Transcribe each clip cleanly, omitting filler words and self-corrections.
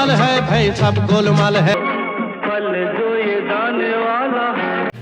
गोलमाल है भाई, सब गोलमाल है।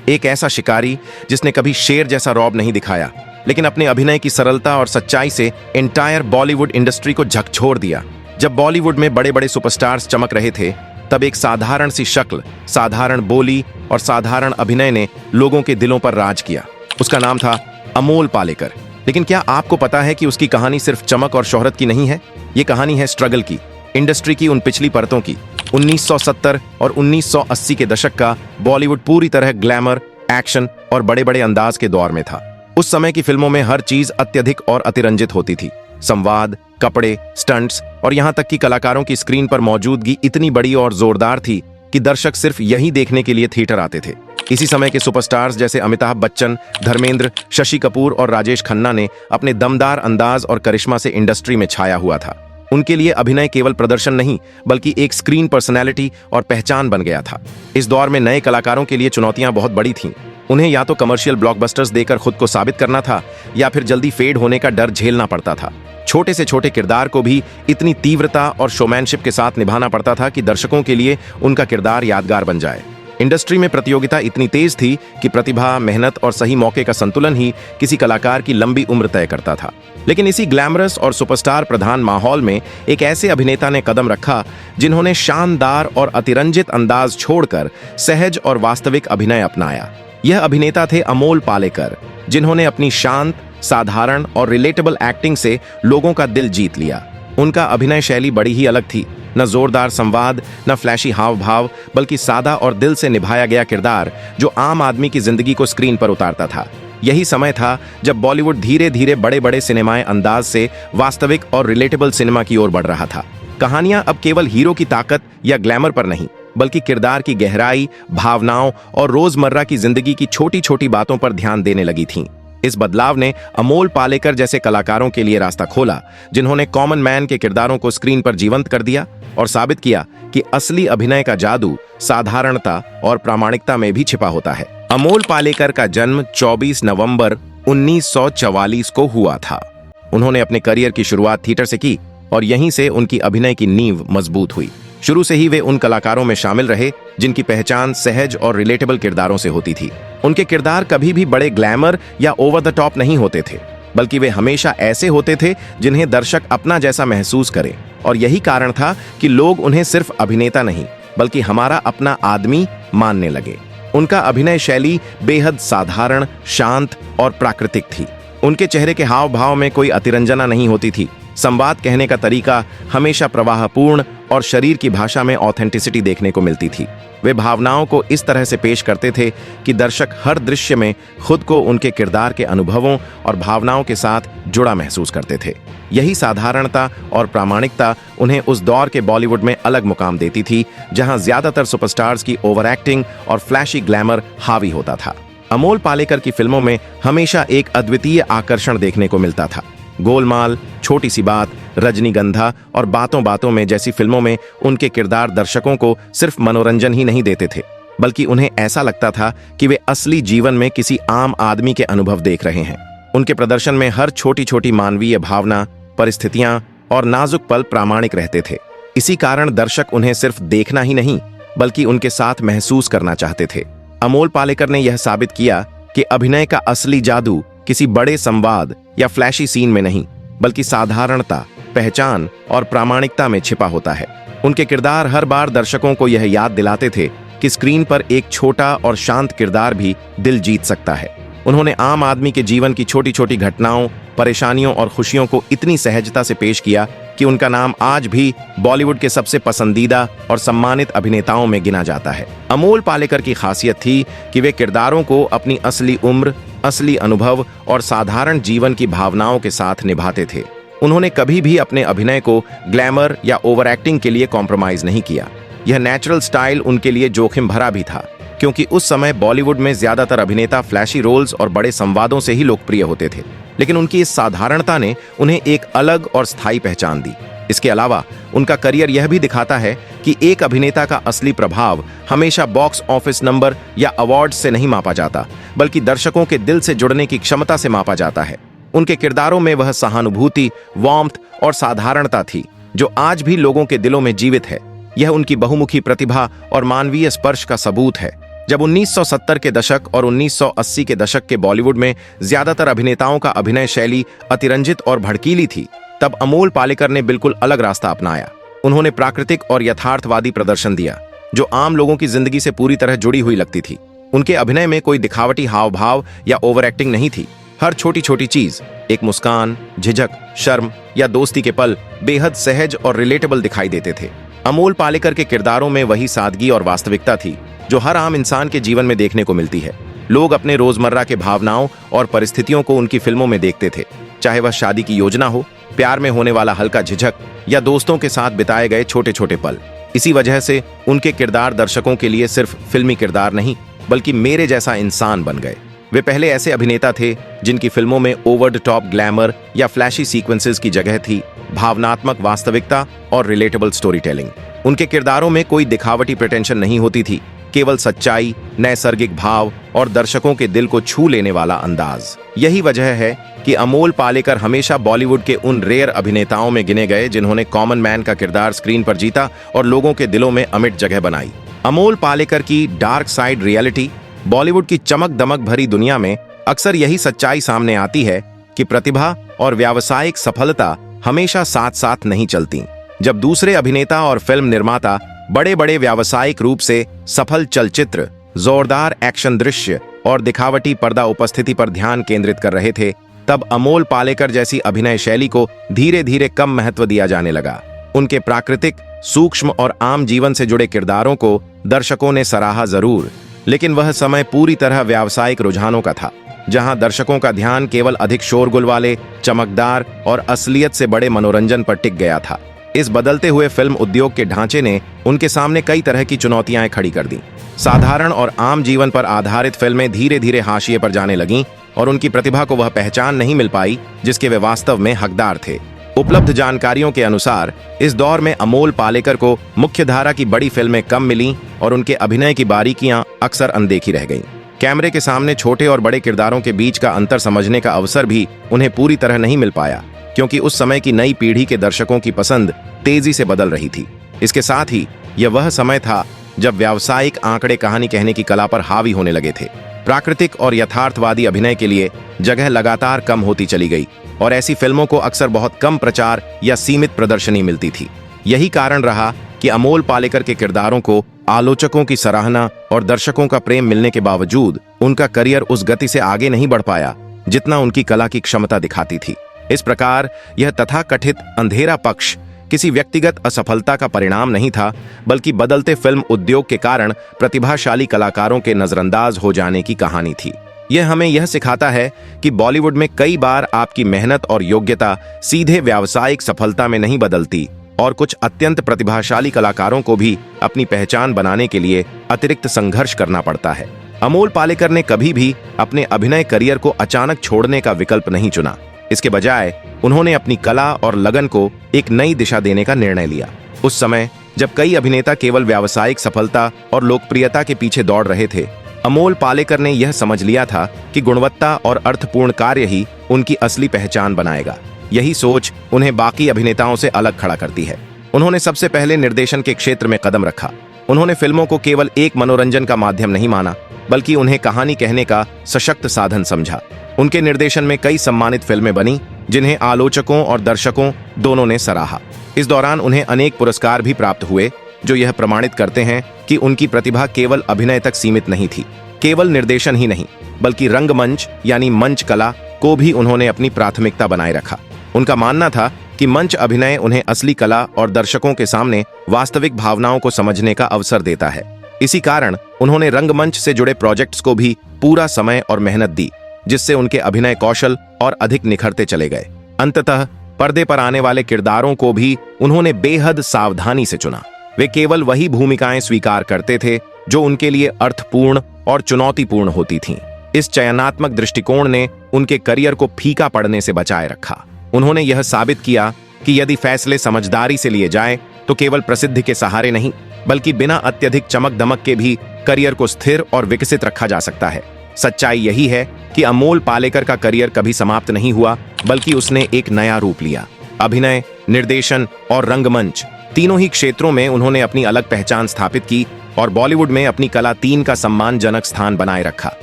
एक ऐसा शिकारी जिसने कभी शेर जैसा रौब नहीं दिखाया, लेकिन अपने अभिनय की सरलता और सच्चाई से एंटायर बॉलीवुड इंडस्ट्री को झकझोर दिया। जब बॉलीवुड में बड़े बड़े सुपरस्टार्स चमक रहे थे, तब एक साधारण सी शक्ल, साधारण बोली और साधारण अभिनय ने लोगों के दिलों पर राज किया। उसका नाम था अमोल पालेकर। लेकिन क्या आपको पता है कि उसकी कहानी सिर्फ चमक और शोहरत की नहीं है? ये कहानी है स्ट्रगल की, इंडस्ट्री की उन पिछली परतों की। 1970 और 1980 के दशक का बॉलीवुड पूरी तरह ग्लैमर, एक्शन और बड़े बड़े अंदाज के दौर में था। उस समय की फिल्मों में हर चीज अत्यधिक और अतिरंजित होती थी। संवाद, कपड़े, स्टंट्स और यहां तक कि कलाकारों की स्क्रीन पर मौजूदगी इतनी बड़ी और जोरदार थी कि दर्शक सिर्फ यही देखने के लिए थिएटर आते थे। इसी समय के सुपरस्टार्स जैसे अमिताभ बच्चन, धर्मेंद्र, शशि कपूर और राजेश खन्ना ने अपने दमदार अंदाज और करिश्मा से इंडस्ट्री में छाया हुआ था। उनके लिए अभिनय केवल प्रदर्शन नहीं, बल्कि एक स्क्रीन पर्सनैलिटी और पहचान बन गया था। इस दौर में नए कलाकारों के लिए चुनौतियां बहुत बड़ी थीं। उन्हें या तो कमर्शियल ब्लॉकबस्टर्स देकर खुद को साबित करना था, या फिर जल्दी फेड होने का डर झेलना पड़ता था। छोटे से छोटे किरदार को भी इतनी तीव्रता और शोमैनशिप के साथ निभाना पड़ता था कि दर्शकों के लिए उनका किरदार यादगार बन जाए। इंडस्ट्री में प्रतियोगिता इतनी तेज थी कि प्रतिभा, मेहनत और सही मौके का संतुलन ही किसी कलाकार की लंबी उम्र तय करता था। लेकिन इसी ग्लैमरस और सुपरस्टार प्रधान माहौल में एक ऐसे अभिनेता ने कदम रखा जिन्होंने शानदार और अतिरंजित अंदाज छोड़कर सहज और वास्तविक अभिनय अपनाया। यह अभिनेता थे अमोल पालेकर, जिन्होंने अपनी शांत, साधारण और रिलेटेबल एक्टिंग से लोगों का दिल जीत लिया। उनका अभिनय शैली बड़ी ही अलग थी। न जोरदार संवाद, न फ्लैशी हाव भाव, बल्कि सादा और दिल से निभाया गया किरदार जो आम आदमी की जिंदगी को स्क्रीन पर उतारता था। यही समय था जब बॉलीवुड धीरे धीरे बड़े बड़े सिनेमाए अंदाज से वास्तविक और रिलेटेबल सिनेमा की ओर बढ़ रहा था। कहानियां अब केवल हीरो की ताकत या ग्लैमर पर नहीं, बल्कि किरदार की गहराई, भावनाओं और रोजमर्रा की जिंदगी की छोटी छोटी बातों पर ध्यान देने लगी थीं। इस बदलाव ने अमोल पालेकर जैसे कलाकारों के लिए रास्ता खोला, जिन्होंने कॉमन मैन के किरदारों को स्क्रीन पर जीवंत कर दिया और साबित किया कि असली अभिनय का जादू साधारणता और प्रामाणिकता में भी छिपा होता है। अमोल पालेकर का जन्म 24 नवंबर 1944 को हुआ था। उन्होंने अपने करियर की शुरुआत थिएटर से की और यहीं से उनकी अभिनय की नींव मजबूत हुई। शुरू से ही वे उन कलाकारों में शामिल रहे जिनकी पहचान सहज और रिलेटेबल किरदारों से होती थी। उनके किरदार कभी भी बड़े ग्लैमर या ओवर द टॉप नहीं होते थे, बल्कि वे हमेशा ऐसे होते थे जिन्हें दर्शक अपना जैसा महसूस करें। और यही कारण था कि लोग उन्हें सिर्फ अभिनेता नहीं, बल्कि हमारा अपना आदमी मानने लगे। उनका अभिनय शैली बेहद साधारण, शांत और प्राकृतिक थी। उनके चेहरे के हाव भाव में कोई अतिरंजना नहीं होती थी। संवाद कहने का तरीका हमेशा प्रवाहपूर्ण और शरीर की भाषा में ऑथेंटिसिटी देखने को मिलती थी। वे भावनाओं को इस तरह से पेश करते थे कि दर्शक हर दृश्य में खुद को उनके किरदार के अनुभवों और भावनाओं के साथ जुड़ा महसूस करते थे। यही साधारणता और प्रामाणिकता उन्हें उस दौर के बॉलीवुड में अलग मुकाम देती थी, जहां ज्यादातर सुपरस्टार्स की ओवर एक्टिंग और फ्लैशी ग्लैमर हावी होता था। अमोल पालेकर की फिल्मों में हमेशा एक अद्वितीय आकर्षण देखने को मिलता था। गोलमाल, छोटी सी बात, रजनीगंधा और बातों बातों में जैसी फिल्मों में उनके किरदार दर्शकों को सिर्फ मनोरंजन ही नहीं देते थे, बल्कि उन्हें ऐसा लगता था कि वे असली जीवन में किसी आम आदमी के अनुभव देख रहे हैं। उनके प्रदर्शन में हर छोटी छोटी मानवीय भावना, परिस्थितियां और नाजुक पल प्रामाणिक रहते थे। इसी कारण दर्शक उन्हें सिर्फ देखना ही नहीं, बल्कि उनके साथ महसूस करना चाहते थे। अमोल पालेकर ने यह साबित किया कि अभिनय का असली जादू किसी बड़े संवाद या फ्लैशी सीन में नहीं, बल्कि साधारणता, पहचान और प्रामाणिकता में छिपा होता है। उनके किरदार हर बार दर्शकों को यह याद दिलाते थे कि स्क्रीन पर एक छोटा और शांत किरदार भी दिल जीत सकता है। उन्होंने आम आदमी के जीवन की छोटी छोटी घटनाओं, परेशानियों और खुशियों को इतनी सहजता से पेश किया कि उनका नाम आज भी बॉलीवुड के सबसे पसंदीदा और सम्मानित अभिनेताओं में गिना जाता है। अमोल पालेकर की खासियत थी कि वे किरदारों को अपनी असली उम्र, असली अनुभव और साधारण जीवन की भावनाओं के साथ निभाते थे। उन्होंने कभी भी अपने अभिनय को ग्लैमर या ओवर एक्टिंग के लिए कॉम्प्रोमाइज नहीं किया। यह नेचुरल स्टाइल उनके लिए जोखिम भरा भी था, क्योंकि उस समय बॉलीवुड में ज्यादातर अभिनेता फ्लैशी रोल्स और बड़े संवादों से ही लोकप्रिय होते थे। लेकिन उनकी इस साधारणता ने उन्हें एक अलग और स्थायी पहचान दी। इसके अलावा उनका करियर यह भी दिखाता है कि एक अभिनेता का असली प्रभाव हमेशा बॉक्स ऑफिस नंबर या अवार्ड से नहीं मापा जाता, बल्कि दर्शकों के दिल से जुड़ने की क्षमता से मापा जाता है। उनके किरदारों में वह सहानुभूति, वार्मथ और साधारणता थी जो आज भी लोगों के दिलों में जीवित है। यह उनकी बहुमुखी प्रतिभा और मानवीय स्पर्श का सबूत है। जब 1970 के दशक और 1980 के दशक के बॉलीवुड में ज्यादातर अभिनेताओं का अभिनय शैली अतिरंजित और भड़कीली थी, तब अमोल पालेकर ने बिल्कुल अलग रास्ता अपनाया। उन्होंने प्राकृतिक और यथार्थवादी प्रदर्शन दिया, जो आम लोगों की जिंदगी से पूरी तरह जुड़ी हुई लगती थी। उनके अभिनय में कोई दिखावटी हाव भाव या ओवर एक्टिंग नहीं थी। हर छोटी छोटी चीज, एक मुस्कान, झिझक, शर्म या दोस्ती के पल बेहद सहज और रिलेटेबल दिखाई देते थे। अमोल पालेकर के किरदारों में वही सादगी और वास्तविकता थी जो हर आम इंसान के जीवन में देखने को मिलती है। लोग अपने रोजमर्रा के भावनाओं और परिस्थितियों को उनकी फिल्मों में देखते थे, चाहे वह शादी की योजना हो, प्यार में होने वाला हल्का झिझक या दोस्तों के साथ बिताए गए छोटे छोटे पल। इसी वजह से उनके किरदार दर्शकों के लिए सिर्फ फिल्मी किरदार नहीं, बल्कि मेरे जैसा इंसान बन गए। वे पहले ऐसे अभिनेता थे जिनकी फिल्मों में ओवर द टॉप ग्लैमर या फ्लैशी सीक्वेंसेस की जगह थी भावनात्मक वास्तविकता और रिलेटेबल स्टोरी टेलिंग। उनके किरदारों में कोई दिखावटी प्रिटेंशन नहीं होती थी, केवल सच्चाई, नैसर्गिक भाव और दर्शकों के दिल को छू लेने वाला अंदाज। यही वजह है कि अमोल पालेकर हमेशा बॉलीवुड के उन रेयर अभिनेताओं में गिने गए जिन्होंने कॉमन मैन का किरदार स्क्रीन पर जीता और लोगों के दिलों में अमिट जगह बनाई। अमोल पालेकर की डार्क साइड रियलिटी, बॉलीवुड की चमक दमक भरी दुनिया में अक्सर यही सच्चाई सामने आती है कि प्रतिभा और व्यावसायिक सफलता हमेशा साथ साथ नहीं चलती। जब दूसरे अभिनेता और फिल्म निर्माता बड़े बड़े व्यावसायिक रूप से सफल चलचित्र, जोरदार एक्शन दृश्य और दिखावटी पर्दा उपस्थिति पर ध्यान केंद्रित कर रहे थे, तब अमोल पालेकर जैसी अभिनय शैली को धीरे धीरे कम महत्व दिया जाने लगा। उनके प्राकृतिक, सूक्ष्म और आम जीवन से जुड़े किरदारों को दर्शकों ने सराहा जरूर, लेकिन वह समय पूरी तरह व्यावसायिक रुझानों का था, जहां दर्शकों का ध्यान केवल अधिक शोरगुल वाले, चमकदार और असलियत से बड़े मनोरंजन पर टिक गया था। इस बदलते हुए फिल्म उद्योग के ढांचे ने उनके सामने कई तरह की चुनौतियां खड़ी कर दी। साधारण और आम जीवन पर आधारित फिल्में धीरे धीरे हाशिए पर जाने लगीं और उनकी प्रतिभा को वह पहचान नहीं मिल पाई जिसके वे वास्तव में हकदार थे। उपलब्ध जानकारियों के अनुसार इस दौर में अमोल पालेकर को मुख्यधारा की बड़ी फिल्में कम मिलीं और उनके अभिनय की बारीकियां अक्सर अनदेखी रह गईं। कैमरे के सामने छोटे और बड़े किरदारों के बीच का अंतर समझने का अवसर भी उन्हें पूरी तरह नहीं मिल पाया, क्योंकि उस समय की नई पीढ़ी के दर्शकों की पसंद तेजी से बदल रही थी। इसके साथ ही यह वह समय था जब व्यावसायिक आंकड़े कहानी कहने की कला पर हावी होने लगे थे। प्राकृतिक और यथार्थवादी अभिनय के लिए जगह लगातार कम होती चली गई और ऐसी फिल्मों को अक्सर बहुत कम प्रचार या सीमित प्रदर्शनी मिलती थी। यही कारण रहा कि अमोल पालेकर के किरदारों को आलोचकों की सराहना और दर्शकों का प्रेम मिलने के बावजूद उनका करियर उस गति से आगे नहीं बढ़ पाया जितना उनकी कला की क्षमता दिखाती थी। इस प्रकार यह तथाकथित अंधेरा पक्ष किसी व्यक्तिगत असफलता का परिणाम नहीं था, बल्कि बदलते फिल्म उद्योग के कारण प्रतिभाशाली कलाकारों के नजरअंदाज हो जाने की कहानी थी। यह हमें यह सिखाता है कि बॉलीवुड में कई बार आपकी मेहनत और योग्यता सीधे व्यावसायिक सफलता में नहीं बदलती और कुछ अत्यंत प्रतिभाशाली कलाकारों को भी अपनी पहचान बनाने के लिए अतिरिक्त संघर्ष करना पड़ता है। अमोल पालेकर ने कभी भी अपने अभिनय करियर को अचानक छोड़ने का विकल्प नहीं चुना। इसके बजाय उन्होंने अपनी कला और लगन को एक नई दिशा देने का निर्णय लिया। उस समय जब कई अभिनेता केवल व्यावसायिक सफलता और लोकप्रियता के पीछे दौड़ रहे थे, अमोल पालेकर ने यह समझ लिया था कि गुणवत्ता और अर्थपूर्ण कार्य ही उनकी असली पहचान बनाएगा। यही सोच उन्हें बाकी अभिनेताओं से अलग खड़ा करती है। उन्होंने सबसे पहले निर्देशन के क्षेत्र में कदम रखा। उन्होंने फिल्मों को केवल एक मनोरंजन का माध्यम नहीं माना, बल्कि उन्हें कहानी कहने का सशक्त साधन समझा। उनके निर्देशन में कई सम्मानित फिल्में बनी, जिन्हें आलोचकों और दर्शकों दोनों ने सराहा। इस दौरान उन्हें अनेक पुरस्कार भी प्राप्त हुए, जो यह प्रमाणित करते हैं कि उनकी प्रतिभा केवल अभिनय तक सीमित नहीं थी। केवल निर्देशन ही नहीं, बल्कि रंगमंच यानी मंच कला को भी उन्होंने अपनी प्राथमिकता बनाए रखा। उनका मानना था कि मंच अभिनय उन्हें असली कला और दर्शकों के सामने वास्तविक भावनाओं को समझने का अवसर देता है। इसी कारण उन्होंने रंगमंच से जुड़े प्रोजेक्ट्स को भी पूरा समय और मेहनत दी, जिससे उनके अभिनय कौशल और अधिक निखरते चले गए। अंततः पर्दे पर आने वाले किरदारों को भी उन्होंने बेहद सावधानी से चुना। वे केवल वही भूमिकाएं स्वीकार करते थे जो उनके लिए अर्थपूर्ण और चुनौतीपूर्ण होती थीं। इस चयनात्मक दृष्टिकोण ने उनके करियर को फीका पड़ने से बचाए रखा। उन्होंने यह साबित किया कि यदि फैसले समझदारी से लिए जाएं, तो केवल प्रसिद्धि के सहारे नहीं, बल्कि बिना अत्यधिक चमक दमक के भी करियर को स्थिर और विकसित रखा जा सकता है। सच्चाई यही है कि अमोल पालेकर का करियर कभी समाप्त नहीं हुआ, बल्कि उसने एक नया रूप लिया। अभिनय, निर्देशन और रंगमंच तीनों ही क्षेत्रों में उन्होंने अपनी अलग पहचान स्थापित की और बॉलीवुड में अपनी कला 3 का सम्मानजनक स्थान बनाए रखा।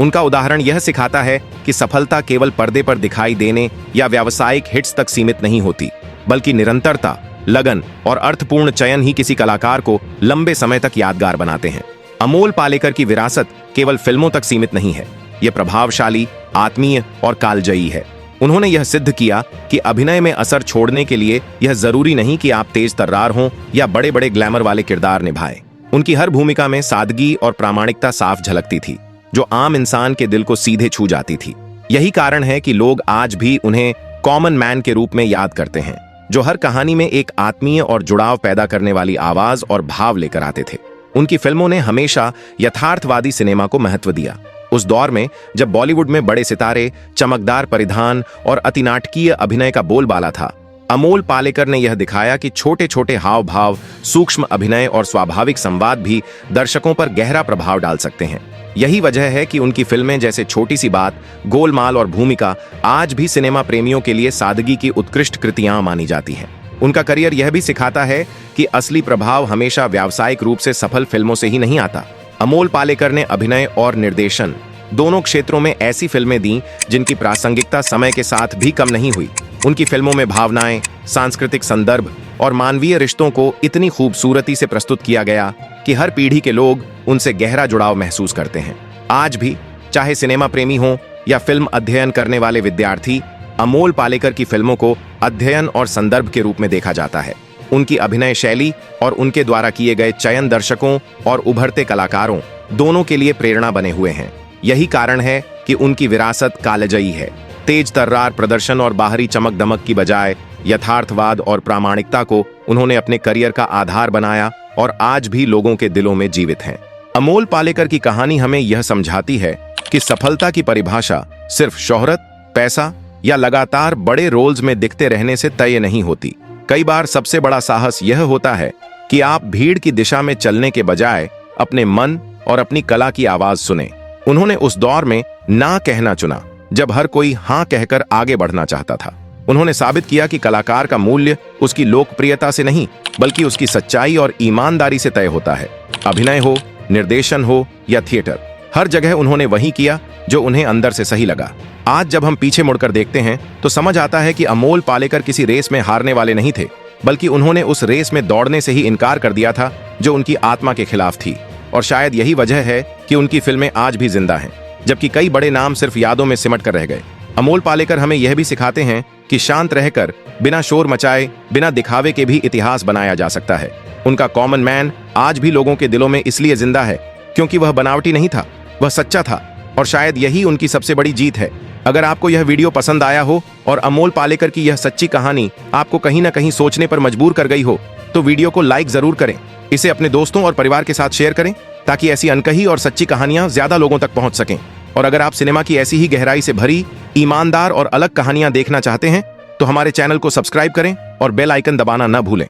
उनका उदाहरण यह सिखाता है कि सफलता केवल पर्दे पर दिखाई देने या व्यावसायिक हिट्स तक सीमित नहीं होती, बल्कि निरंतरता, लगन और अर्थपूर्ण चयन ही किसी कलाकार को लंबे समय तक यादगार बनाते हैं। अमोल पालेकर की विरासत केवल फिल्मों तक सीमित नहीं है, यह प्रभावशाली, आत्मीय और कालजयी है। उन्होंने यह सिद्ध किया कि अभिनय में असर छोड़ने के लिए यह जरूरी नहीं कि आप तेज तर्रार हों या बड़े बड़े ग्लैमर वाले किरदार निभाएं। उनकी हर भूमिका में सादगी और प्रामाणिकता साफ झलकती थी, जो आम इंसान के दिल को सीधे छू जाती थी। यही कारण है कि लोग आज भी उन्हें कॉमन मैन के रूप में याद करते हैं, जो हर कहानी में एक आत्मीय और जुड़ाव पैदा करने वाली आवाज और भाव लेकर आते थे। उनकी फिल्मों ने हमेशा यथार्थवादी सिनेमा को महत्व दिया। उस दौर में जब बॉलीवुड में बड़े सितारे, चमकदार परिधान और अतिनाटकीय अभिनय का बोलबाला था, अमोल पालेकर ने यह दिखाया कि छोटे छोटे हाव भाव, सूक्ष्म अभिनय और स्वाभाविक संवाद भी दर्शकों पर गहरा प्रभाव डाल सकते हैं। यही वजह है कि उनकी फिल्में जैसे छोटी सी बात, गोलमाल और भूमिका आज भी सिनेमा प्रेमियों के लिए सादगी की उत्कृष्ट कृतियां मानी जाती हैं। उनका करियर यह भी सिखाता है कि असली प्रभाव हमेशा व्यावसायिक रूप से सफल फिल्मों से ही नहीं आता। अमोल पालेकर ने अभिनय और निर्देशन दोनों क्षेत्रों में ऐसी फिल्में दी जिनकी प्रासंगिकता समय के साथ भी कम नहीं हुई। उनकी फिल्मों में भावनाएं, सांस्कृतिक संदर्भ और मानवीय रिश्तों को इतनी खूबसूरती से प्रस्तुत किया गया कि हर पीढ़ी के लोग उनसे गहरा जुड़ाव महसूस करते हैं। आज भी चाहे सिनेमा प्रेमी हो या फिल्म अध्ययन करने वाले विद्यार्थी, अमोल पालेकर की फिल्मों को अध्ययन और संदर्भ के रूप में देखा जाता है। उनकी अभिनय शैली और उनके द्वारा किए गए चयन दर्शकों और उभरते कलाकारों दोनों के लिए प्रेरणा बने हुए हैं। यही कारण है कि उनकी विरासत कालजयी है। तेज तर्रार प्रदर्शन और बाहरी चमक दमक की बजाय यथार्थवाद और प्रामाणिकता को उन्होंने अपने करियर का आधार बनाया और आज भी लोगों के दिलों में जीवित हैं। अमोल पालेकर की कहानी हमें यह समझाती है कि सफलता की परिभाषा सिर्फ शोहरत, पैसा या लगातार बड़े रोल्स में दिखते रहने से तय नहीं होती। कई बार सबसे बड़ा साहस यह होता है कि आप भीड़ की दिशा में चलने के बजाय अपने मन और अपनी कला की आवाज सुने। उन्होंने उस दौर में ना कहना चुना जब हर कोई हां कहकर आगे बढ़ना चाहता था। उन्होंने साबित किया कि कलाकार का मूल्य उसकी लोकप्रियता से नहीं, बल्कि उसकी सच्चाई और ईमानदारी से तय होता है। अभिनय हो, निर्देशन हो या थिएटर, हर जगह उन्होंने वही किया जो उन्हें अंदर से सही लगा। आज जब हम पीछे मुड़कर देखते हैं तो समझ आता है कि अमोल पालेकर किसी रेस में हारने वाले नहीं थे, बल्कि उन्होंने उस रेस में दौड़ने से ही इनकार कर दिया था जो उनकी आत्मा के खिलाफ थी। और शायद यही वजह है कि उनकी फिल्में आज भी जिंदा हैं, जबकि कई बड़े नाम सिर्फ यादों में सिमट कर रह गए। अमोल पालेकर हमें यह भी सिखाते हैं कि शांत रहकर, बिना शोर मचाए, बिना दिखावे के भी इतिहास बनाया जा सकता है। उनका कॉमन मैन आज भी लोगों के दिलों में इसलिए जिंदा है क्योंकि वह बनावटी नहीं था, वह सच्चा था, और शायद यही उनकी सबसे बड़ी जीत है। अगर आपको यह वीडियो पसंद आया हो और अमोल पालेकर की यह सच्ची कहानी आपको कहीं ना कहीं सोचने पर मजबूर कर गई हो, तो वीडियो को लाइक जरूर करें। इसे अपने दोस्तों और परिवार के साथ शेयर करें ताकि ऐसी अनकही और सच्ची कहानियां ज्यादा लोगों तक पहुंच सकें। और अगर आप सिनेमा की ऐसी ही गहराई से भरी, ईमानदार और अलग कहानियां देखना चाहते हैं तो हमारे चैनल को सब्सक्राइब करें और बेल आइकन दबाना न भूलें।